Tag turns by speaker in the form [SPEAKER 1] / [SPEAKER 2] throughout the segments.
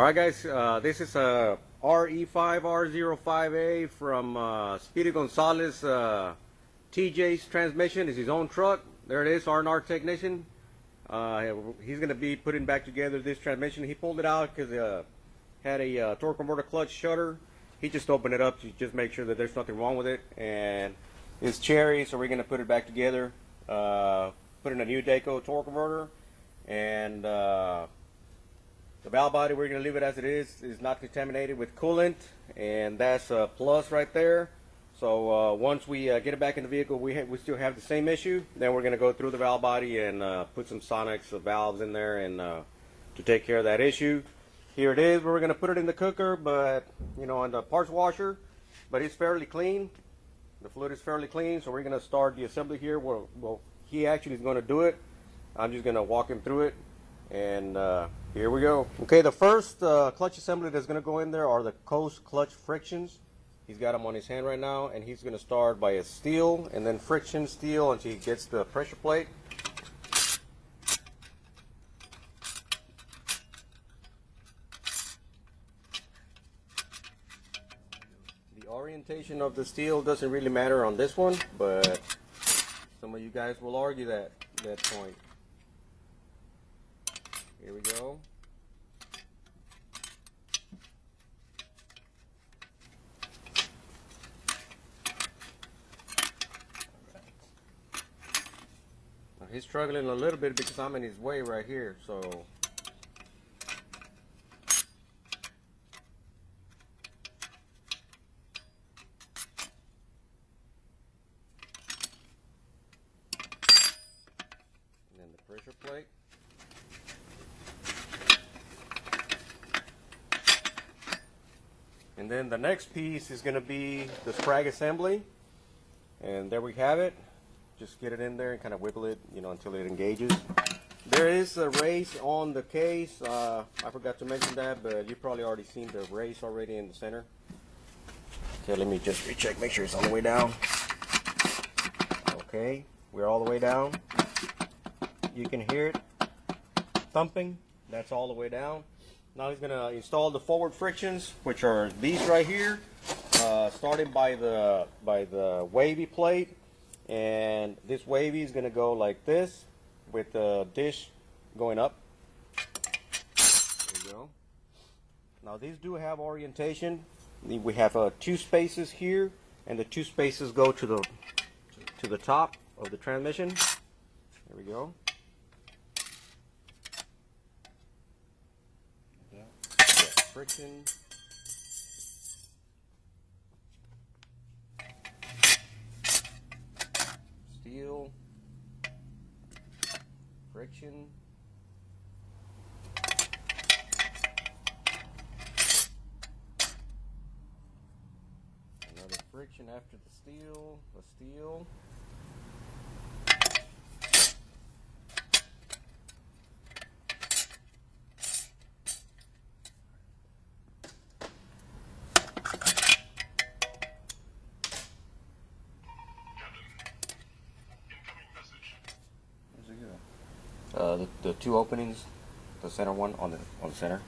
[SPEAKER 1] Alright guys, this is a RE5R05A from Speedy Gonzalez TJ's transmission. It's his own truck. There it is, R&R technician. He's going to be putting back together this transmission. He pulled it out because it had a torque converter clutch Shudder. He just opened it up to just make sure that there's nothing wrong with it. And it's cherry, so we're going to put it back together. Put in a new Dacco torque converter. And the valve body, we're going to leave it as it is not contaminated with coolant, and that's a plus right there. So once we get it back in the vehicle, we still have the same issue. Then we're going to go through the valve body and put some Sonics valves in there and to take care of that issue. Here it is. We're going to put it in the cooker, but you know, in the parts washer, but it's fairly clean. The fluid is fairly clean, so we're going to start the assembly here. Well, he actually is going to do it. I'm just going to walk him through it. And here we go. Okay, the first clutch assembly that's going to go in there are the coast clutch frictions. He's got them on his hand right now, and he's going to start by a steel and then friction steel until he gets the pressure plate. The orientation of the steel doesn't really matter on this one, but some of you guys will argue that point. Here we go. Now he's struggling a little bit because I'm in his way right here, so and then the pressure plate. And then the next piece is going to be the sprag assembly, and there we have it. Just get it in there and kind of wiggle it, you know, until it engages. There is a race on the case. I forgot to mention that, but you've probably already seen the race already in the center. Okay, let me just recheck, make sure it's all the way down. Okay, we're all the way down. You can hear it thumping. That's all the way down. Now he's going to install the forward frictions, which are these right here, starting by the wavy plate, and this wavy is going to go like this with the dish going up. There you go. Now these do have orientation. We have 2 spaces here, and the 2 spaces go to the top of the transmission. There we go. Friction, steel, friction, another friction after the steel, a steel. The 2 openings, the center one on the center.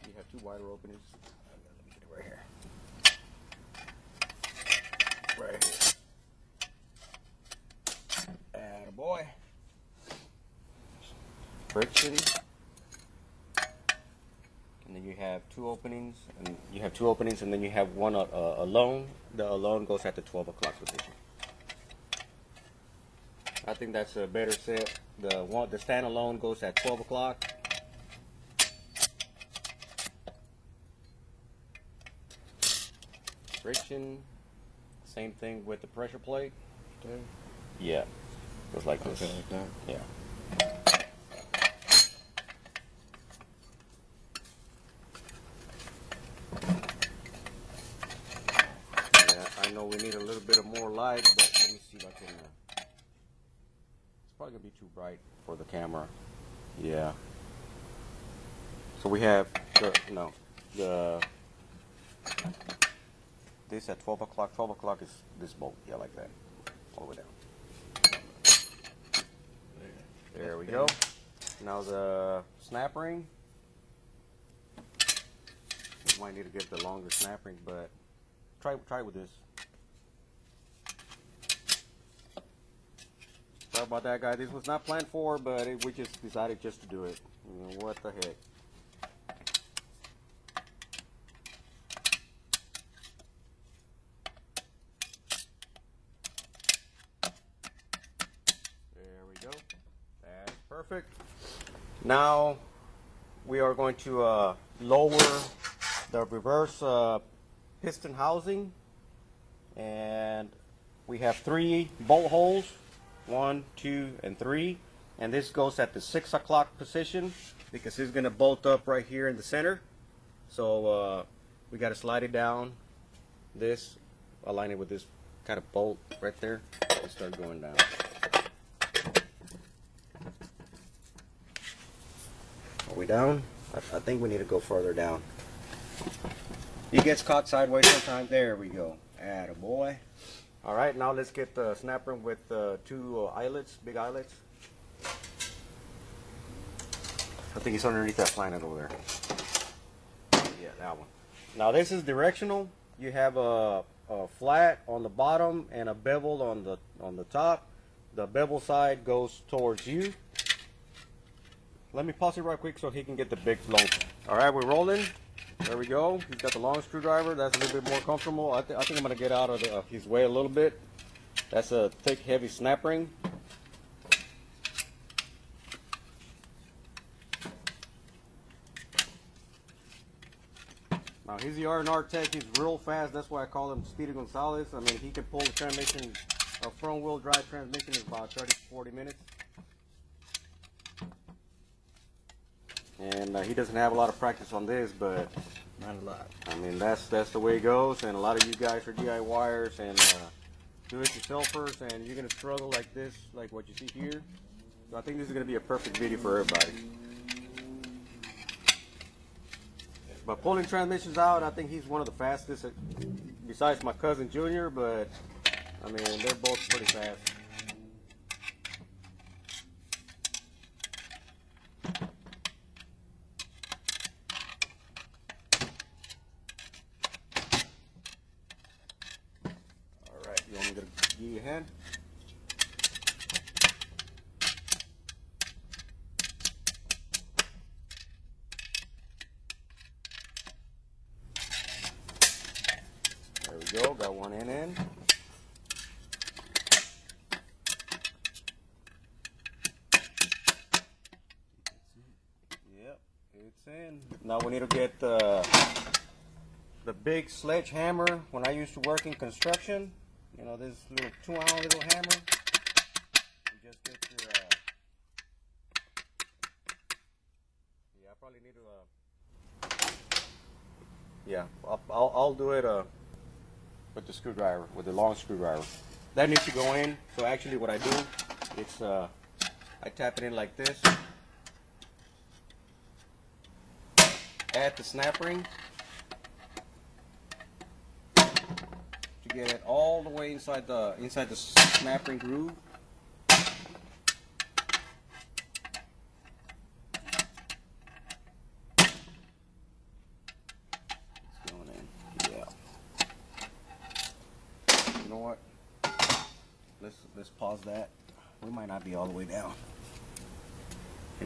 [SPEAKER 1] You have 2 wider openings. Let me get it right here. Right here. Attaboy. Friction. And then you have 2 openings, and you have 2 openings, and then you have one alone. The alone goes at the 12 o'clock position. I think that's a better set. The standalone goes at 12 o'clock. Friction, same thing with the pressure plate. Okay. Yeah, goes like this. Okay, like that. Yeah. Yeah, I know we need a little bit of more light, but let me see if I can. Probably gonna be too bright for the camera. Yeah. So we have this at 12 o'clock. 12 o'clock is this bolt. Yeah, like that. All the way down. There we go. Now the snap ring. You might need to get the longer snap ring, but try with this. Sorry about that, guys. This was not planned for, but we just decided just to do it. You know, what the heck. There we go. That's perfect. Now we are going to lower the reverse piston housing, and we have 3 bolt holes. 1, 2, and 3, and this goes at the 6 o'clock position because it's going to bolt up right here in the center. So we got to slide it down. This, align it with this kind of bolt right there, and start going down. Are we down? I think we need to go further down. It gets caught sideways sometimes. There we go. Attaboy. All right, now let's get the snap ring with 2 eyelets, big eyelets. I think it's underneath that planet over there. Yeah, that one. Now this is directional. You have a flat on the bottom and a bevel on the top. The bevel side goes towards you. Let me pause it right quick so he can get the big flow. All right, we're rolling. There we go. He's got the long screwdriver. That's a little bit more comfortable. I think I'm going to get out of his way a little bit. That's a thick, heavy snap ring. Now he's the R&R tech. He's real fast. That's why I call him Speedy Gonzalez. I mean, he can pull the transmission. A front-wheel drive transmission is about 30 to 40 minutes. And he doesn't have a lot of practice on this, but not a lot. I mean, that's the way it goes. And a lot of you guys are DIYers and do-it-yourselfers, and you're gonna struggle like this, like what you see here. So I think this is gonna be a perfect video for everybody. But pulling transmissions out, I think he's one of the fastest, besides my cousin Junior. But I mean, they're both pretty fast. Give you a hand. There we go, got one in. Yep, it's in. Now we need to get the big sledgehammer. When I used to work in construction, you know, this little 2-ounce little hammer. You just get your, yeah, I probably need to, yeah, I'll do it with the screwdriver, with the long screwdriver. That needs to go in. So actually what I do, it's, I tap it in like this. Add the snap ring. Get it all the way inside the snap ring groove. It's going in. Yeah. You know what? Let's pause that. We might not be all the way down.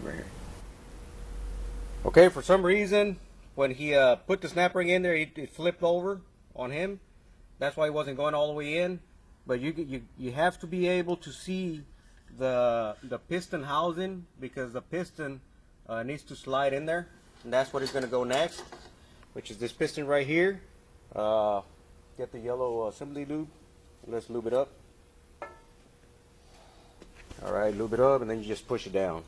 [SPEAKER 1] Right here. Okay, for some reason when he put the snap ring in there, it flipped over on him. That's why it wasn't going all the way in. But you have to be able to see the piston housing, because the piston needs to slide in there, and that's what is going to go next, which is this piston right here. Get the yellow assembly lube. Let's lube it up. All right, lube it up, and then you just push it down.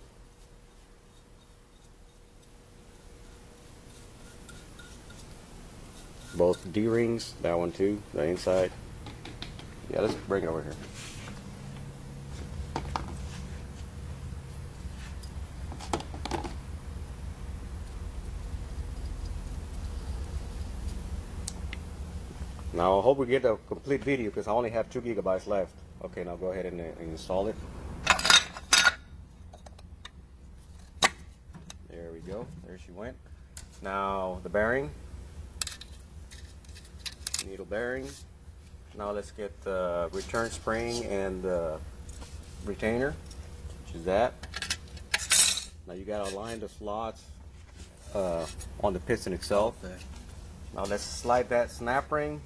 [SPEAKER 1] Both D-rings, that one too, the inside. Yeah, let's bring it over here. Now I hope we get a complete video because I only have 2 gigabytes left. Okay, now go ahead and install it. she went. Now the bearing, needle bearing. Now let's get the return spring and the retainer, which is that. Now you gotta align the slots on the piston itself.
[SPEAKER 2] Okay.
[SPEAKER 1] Now let's slide that snap ring.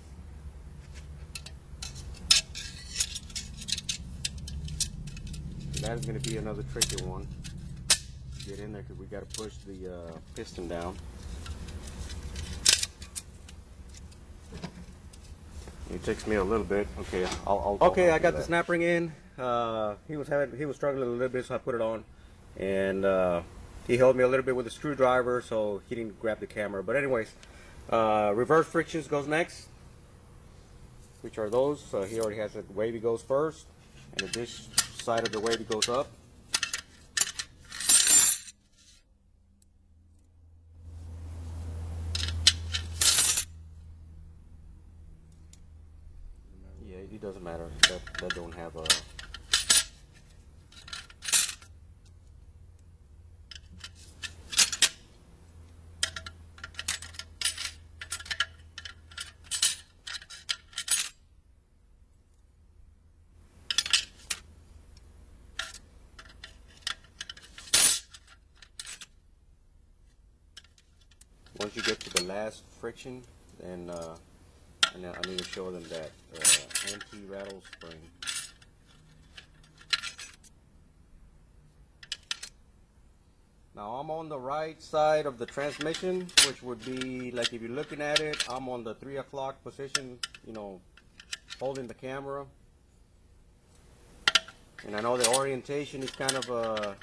[SPEAKER 1] That is going to be another tricky one to get in there because we got to push the piston down. It takes me a little bit. Okay, okay, I got the snap ring in. He was struggling a little bit, so I put it on, and he held me a little bit with a screwdriver, so he didn't grab the camera. But anyways, reverse frictions goes next, which are those. So he already has it. Wavy goes first, and this side of the wavy goes up. Yeah, it doesn't matter. That don't have a. Once you get to the last friction, then and I need to show them that anti-rattle spring. Now I'm on the right side of the transmission, which would be like if you're looking at it, I'm on the 3 o'clock position, you know, holding the camera. And I know the orientation is kind of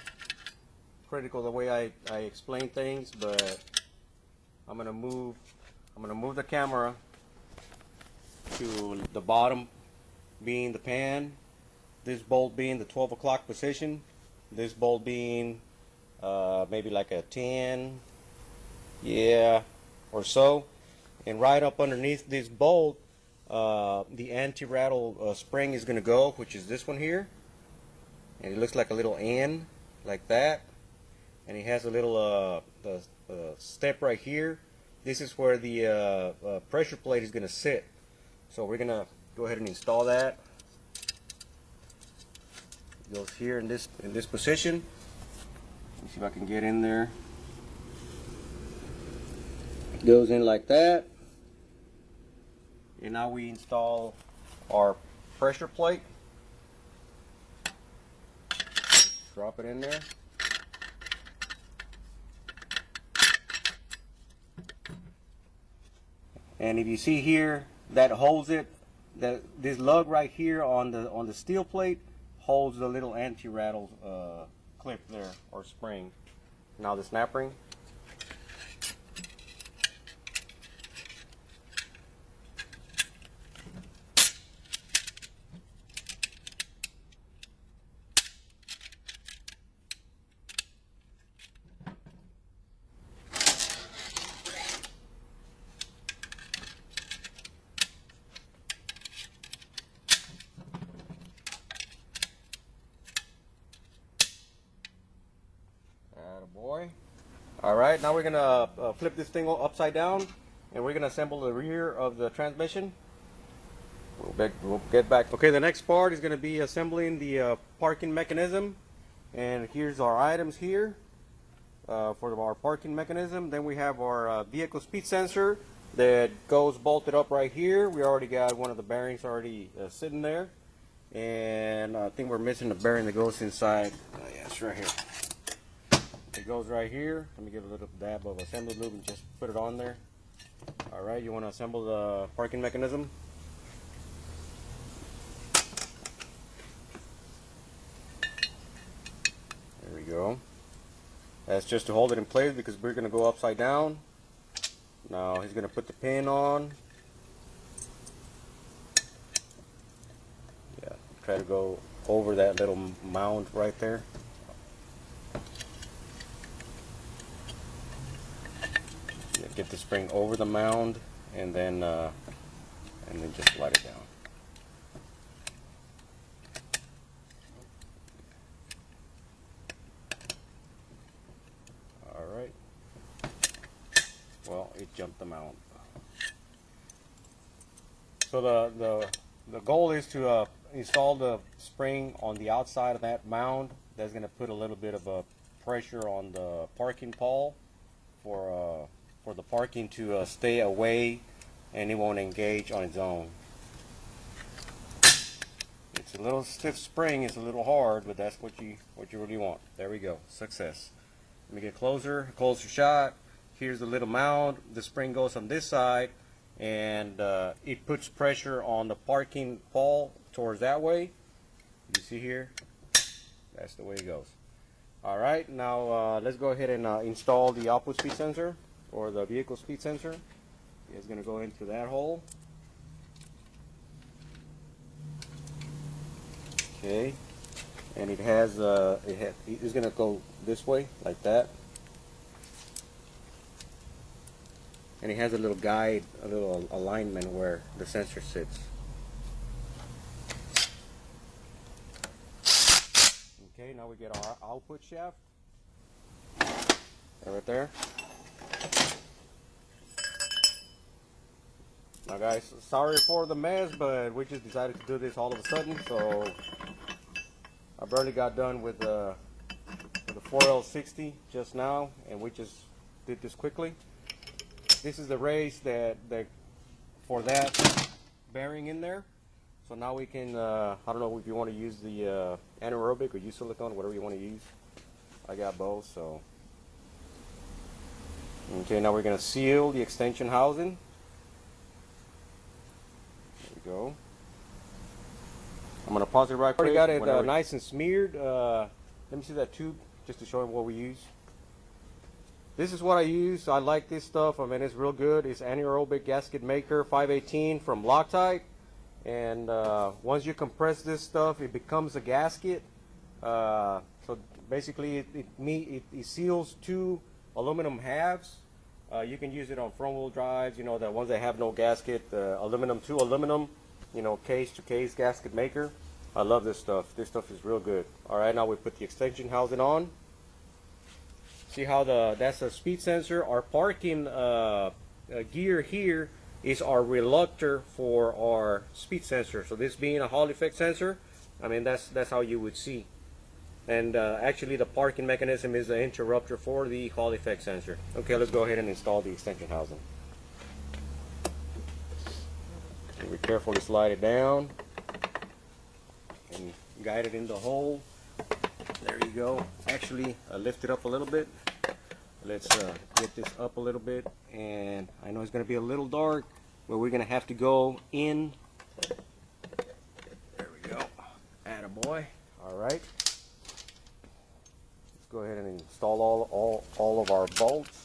[SPEAKER 1] critical the way I explain things, but I'm gonna move the camera to the bottom being the pan, this bolt being the 12 o'clock position, this bolt being maybe like a 10, yeah, or so, and right up underneath this bolt the anti-rattle spring is gonna go, which is this one here, and it looks like a little N like that, and it has a little step right here. This is where the pressure plate is going to sit. So we're going to go ahead and install that. It goes here in this position. Let me see if I can get in there. It goes in like that. And now we install our pressure plate. Drop it in there. And if you see here, that holds it. This lug right here on the steel plate holds the little anti-rattle clip there, or spring. Now the snap ring. Boy. Alright, now we're going to flip this thing upside down, and we're going to assemble the rear of the transmission. We'll get back. Okay, the next part is going to be assembling the parking mechanism. And here's our items here for our parking mechanism. Then we have our vehicle speed sensor that goes bolted up right here. We already got one of the bearings already sitting there. And I think we're missing the bearing that goes inside. Yeah, it's right here. It goes right here. Let me give a little dab of assembly lube and just put it on there. Alright, you want to assemble the parking mechanism. There we go. That's just to hold it in place because we're going to go upside down. Now he's going to put the pin on. Yeah, try to go over that little mound right there. Get the spring over the mound, and then just slide it down. All right. jump the mount. So the goal is to install the spring on the outside of that mound. That's going to put a little bit of a pressure on the parking pole for the parking to stay away, and it won't engage on its own. It's a little stiff spring, it's a little hard, but that's what you really want. There we go, success. Let me get closer shot. Here's the little mound. The spring goes on this side, and it puts pressure on the parking pole towards that way. You see here? That's the way it goes. All right, now let's go ahead and install the output speed sensor, or the vehicle speed sensor. It's going to go into that hole. Okay, and it has it's going to go this way like that, and it has a little guide, a little alignment where the sensor sits. Okay, now we get our output shaft right there. Now guys, sorry for the mess, but we just decided to do this all of a sudden, so I barely got done with the 4L60 just now, and we just did this quickly. This is the race that for that bearing in there. So now we can, I don't know if you want to use the anaerobic or use silicone, whatever you want to use. I got both, so. Okay, now we're going to seal the extension housing. There we go. I'm going to pause it right quick. Got it nice and smeared. Let me see that tube just to show him what we use. This is what I use. I like this stuff. I mean, it's real good. It's anaerobic gasket maker 518 from Loctite. And once you compress this stuff, it becomes a gasket. So basically, it seals two aluminum halves. You can use it on front-wheel drives, you know, the ones that have no gasket, aluminum to aluminum, you know, case-to-case gasket maker. I love this stuff. This stuff is real good. All right, now we put the extension housing on. See how that's a speed sensor. Our parking gear here is our reluctor for our speed sensor. So this being a Hall effect sensor, I mean, that's how you would see. And actually the parking mechanism is the interrupter for the Hall effect sensor. Okay, let's go ahead and install the extension housing. And we carefully slide it down and guide it in the hole. There you go. Actually, lift it up a little bit. Let's get this up a little bit. And I know it's going to be a little dark, but we're going to have to go in. There we go. Attaboy. All right. Let's go ahead and install all of our bolts.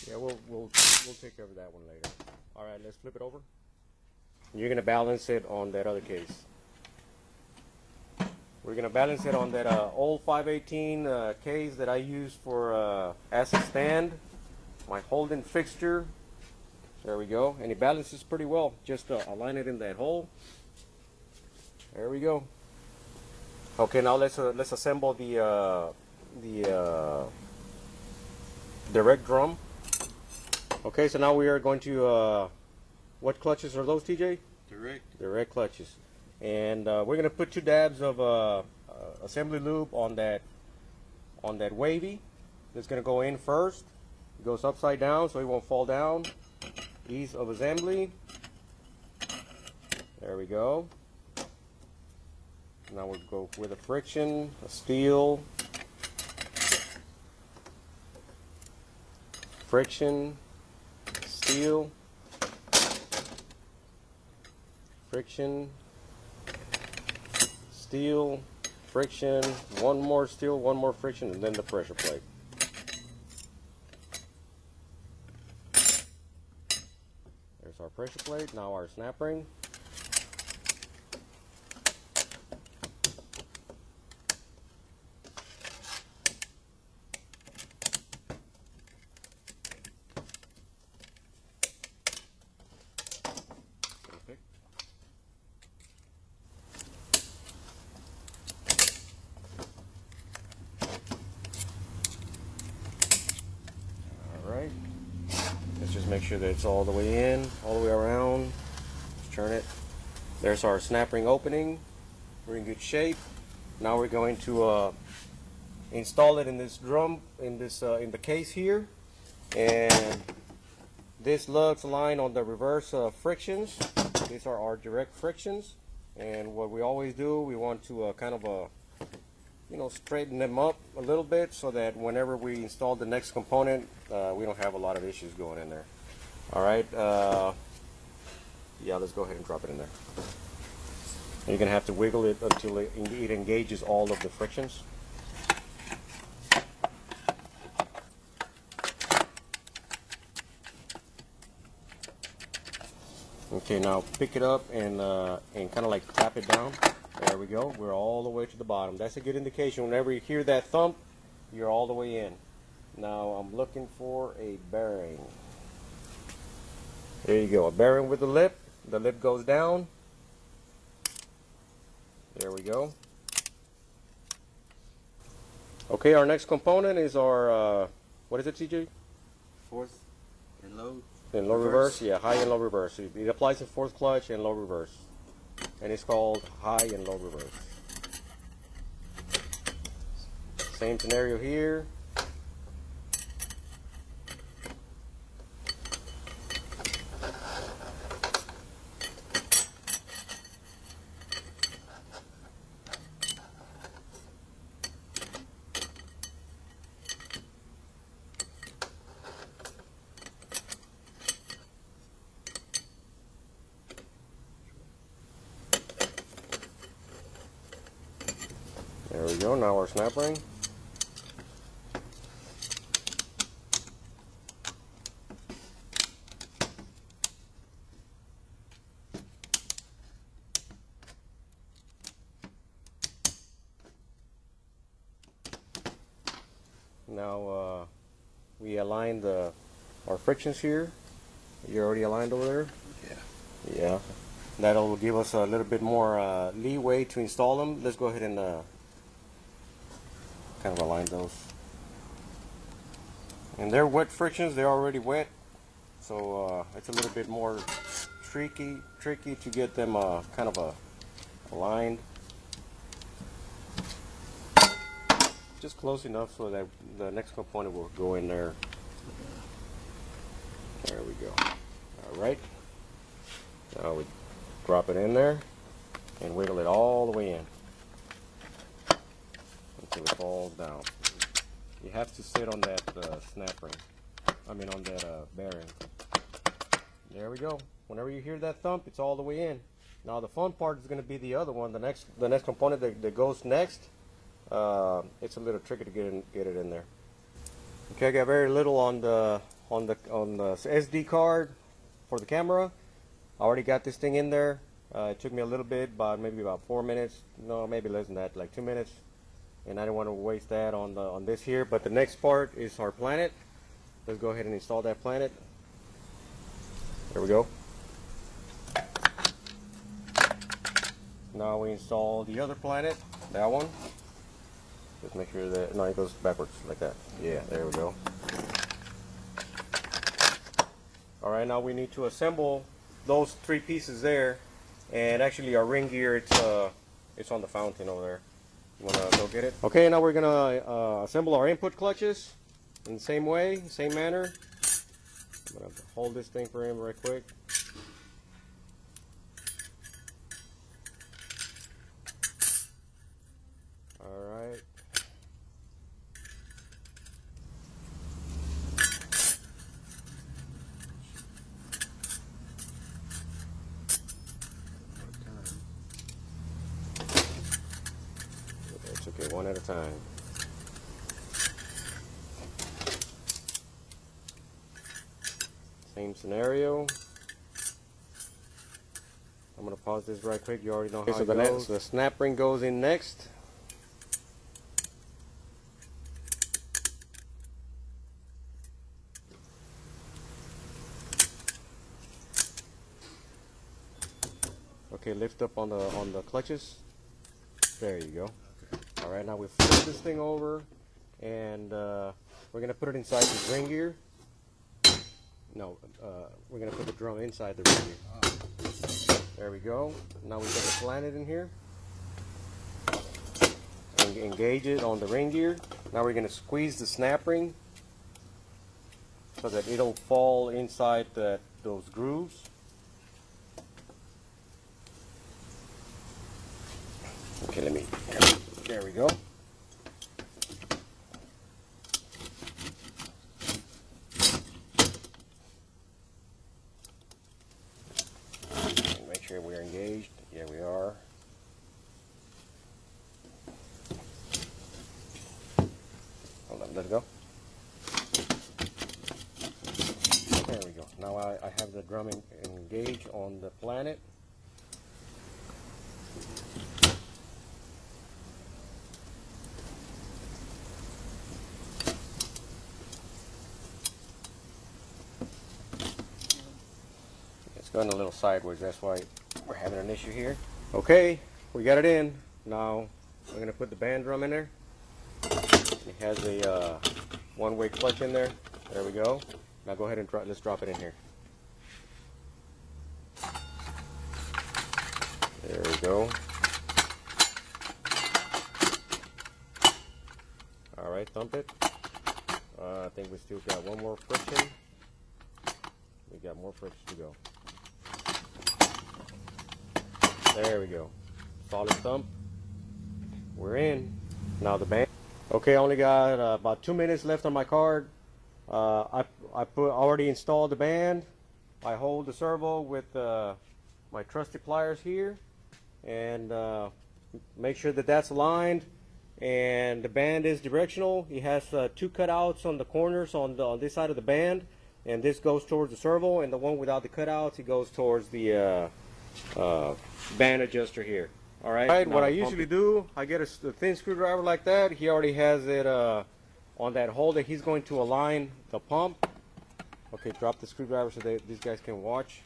[SPEAKER 1] Yeah, we'll take care of that one later. All right, let's flip it over. You're gonna balance it on that other case. We're gonna balance it on that old 518 case that I use for as a stand. My holding fixture. There we go, and it balances pretty well. Just align it in that hole. There we go. Okay, now let's assemble the direct drum. Okay, so now we are going to, what clutches are those, TJ? Direct clutches. And we're going to put 2 dabs of assembly lube on that wavy. It's going to go in first. It goes upside down so it won't fall down. Ease of assembly. There we go. Now we'll go with a friction, a steel, friction, steel, friction, steel, friction, one more steel, one more friction, and then the pressure plate. There's our pressure plate. Now our snap ring. Alright, let's just make sure that it's all the way in, all the way around. Let's turn it. There's our snap ring opening. We're in good shape. Now we're going to install it in this drum, in the case here, and this lugs line on the reverse frictions. These are our direct frictions, and what we always do, we want to kind of straighten them up a little bit so that whenever we install the next component, we don't have a lot of issues going in there. All right, yeah, let's go ahead and drop it in there. You're gonna have to wiggle it until it engages all of the frictions. Okay, now pick it up and kind of like tap it down. There we go. We're all the way to the bottom. That's a good indication. Whenever you hear that thump, you're all the way in. Now I'm looking for a bearing. There you go. A bearing with the lip. The lip goes down. There we go. Okay, our next component is our, what is it, CJ?
[SPEAKER 2] Fourth and low.
[SPEAKER 1] In low reverse? Yeah, high and low reverse. It applies to fourth clutch and low reverse. And it's called high and low reverse. Same scenario here. There we go, now our snap ring. Now we aligned our frictions here. You're already aligned over there?
[SPEAKER 2] Yeah.
[SPEAKER 1] Yeah. That'll give us a little bit more leeway to install them. Let's go ahead and kind of align those. And they're wet frictions, they're already wet, so it's a little bit more tricky to get them kind of aligned. Just close enough so that the next component will go in there. There we go. Alright. Now we drop it in there and wiggle it all the way in until it falls down. You have to sit on that snap ring. I mean on that bearing. There we go. Whenever you hear that thump, it's all the way in. Now the fun part is going to be the other one. The next component that goes next. It's a little tricky to get it in there. Okay, I got very little on the SD card for the camera. I already got this thing in there. It took me a little bit, maybe about 4 minutes. No, maybe less than that, like 2 minutes. And I didn't want to waste that on this here. But the next part is our planet. Let's go ahead and install that planet. There we go. Now we install the other planet, that one. Just make sure that, no, it goes backwards like that. Yeah, there we go. Alright, now we need to assemble those 3 pieces there. And actually our ring gear, it's on the fountain over there. You want to go get it? Okay, now we're going to assemble our input clutches in the same way, same manner. I'm going to hold this thing for him right quick. Alright. at a time. Same scenario. I'm going to pause this right quick. You already know how it goes. The snap ring goes in next. Okay, lift up on the clutches. There you go. All right, now we flip this thing over, and we're gonna put it inside the ring gear. No, we're gonna put the drum inside the ring gear. There we go. Now we got the planet in here. And engage it on the ring gear. Now we're gonna squeeze the snap ring so that it'll fall inside those grooves. Okay, there we go. Make sure we're engaged. Yeah, we are. Hold on, let it go. There we go. Now I have the drum engaged on the planet. Going a little sideways, that's why we're having an issue here. Okay, we got it in. Now we're going to put the band drum in there. It has a one-way clutch in there. There we go. Now go ahead and let's drop it in here. There we go. Alright, thump it. I think we still got one more friction. We got more friction to go. There we go. Solid thump. We're in. Now the band. Okay, I only got about 2 minutes left on my card. I already installed the band. I hold the servo with my trusty pliers here, and make sure that that's aligned. And the band is directional. It has 2 cutouts on the corners on this side of the band, and this goes towards the servo, and the one without the cutouts, it goes towards the band adjuster here. Alright, what I usually do, I get a thin screwdriver like that. He already has it on that hole that he's going to align the pump. Okay, drop the screwdriver so these guys can watch.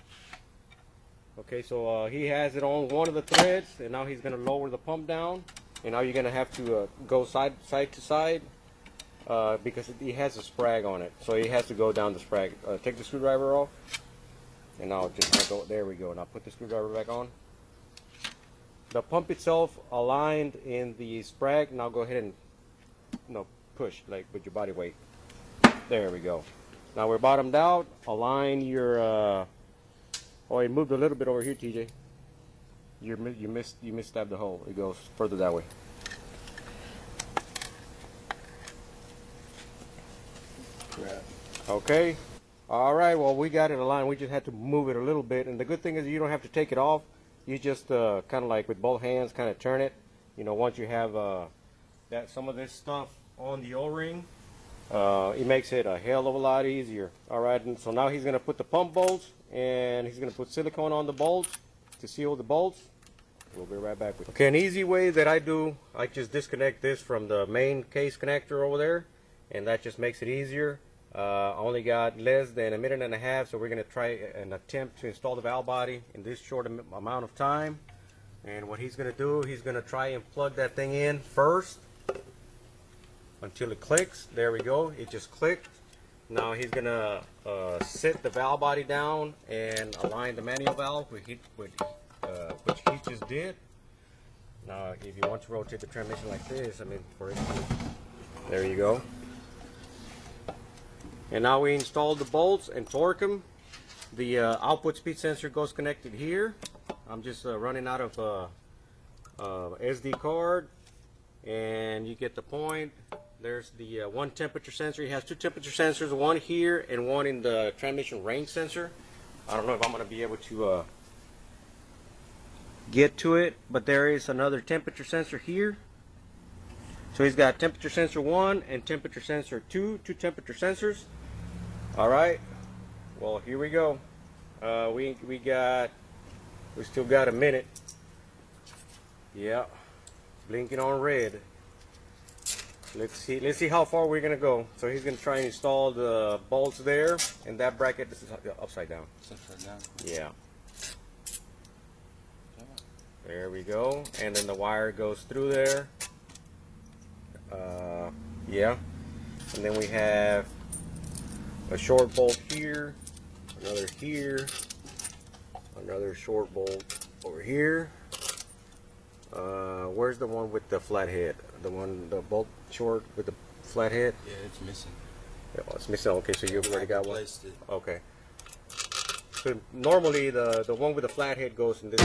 [SPEAKER 1] Okay, so he has it on one of the threads, and now he's going to lower the pump down. And now you're going to have to go side to side because he has a sprag on it. So he has to go down the sprag. Take the screwdriver off. And now just go, there we go. Now put the screwdriver back on. The pump itself aligned in the sprag. Now go ahead and push like with your body weight. There we go. Now we're bottomed out. Align your. Oh, it moved a little bit over here, TJ. You misstabbed the hole. It goes further that way. Okay. All right, well, we got it aligned. We just had to move it a little bit. And the good thing is you don't have to take it off. You just kind of like with both hands kind of turn it. You know, once you have some of this stuff on the O-ring, it makes it a hell of a lot easier. All right, and so now he's going to put the pump bolts, and he's going to put silicone on the bolts to seal the bolts. We'll be right back with you. Okay, an easy way that I do, I just disconnect this from the main case connector over there, and that just makes it easier. I only got less than a minute and a half, so we're going to try an attempt to install the valve body in this short amount of time. And what he's going to do, he's going to try and plug that thing in first until it clicks. There we go, it just clicked. Now he's going to sit the valve body down and align the manual valve, which he just did. Now if you want to rotate the transmission like this, I mean, for instance, there you go. And now we installed the bolts and torque them. The output speed sensor goes connected here. I'm just running out of SD card, and you get the point. There's the one temperature sensor. He has 2 temperature sensors, one here and one in the transmission range sensor. I don't know if I'm going to be able to get to it, but there is another temperature sensor here. So he's got temperature sensor 1 and temperature sensor 2, two temperature sensors. All right. Well, here we go. We still got a minute. Yeah, blinking on red. Let's see how far we're gonna go. So he's gonna try and install the bolts there, and that bracket is upside down.
[SPEAKER 2] Upside down.
[SPEAKER 1] Yeah. There we go, and then the wire goes through there. Yeah, and then we have a short bolt here, another here, another short bolt over here. Where's the one with the flat head? The bolt short with the flat head?
[SPEAKER 2] Yeah, it's missing.
[SPEAKER 1] Yeah, well, it's missing. Okay, so you've already got one.
[SPEAKER 2] Replaced it.
[SPEAKER 1] Okay. So normally the one with the flat head goes in this.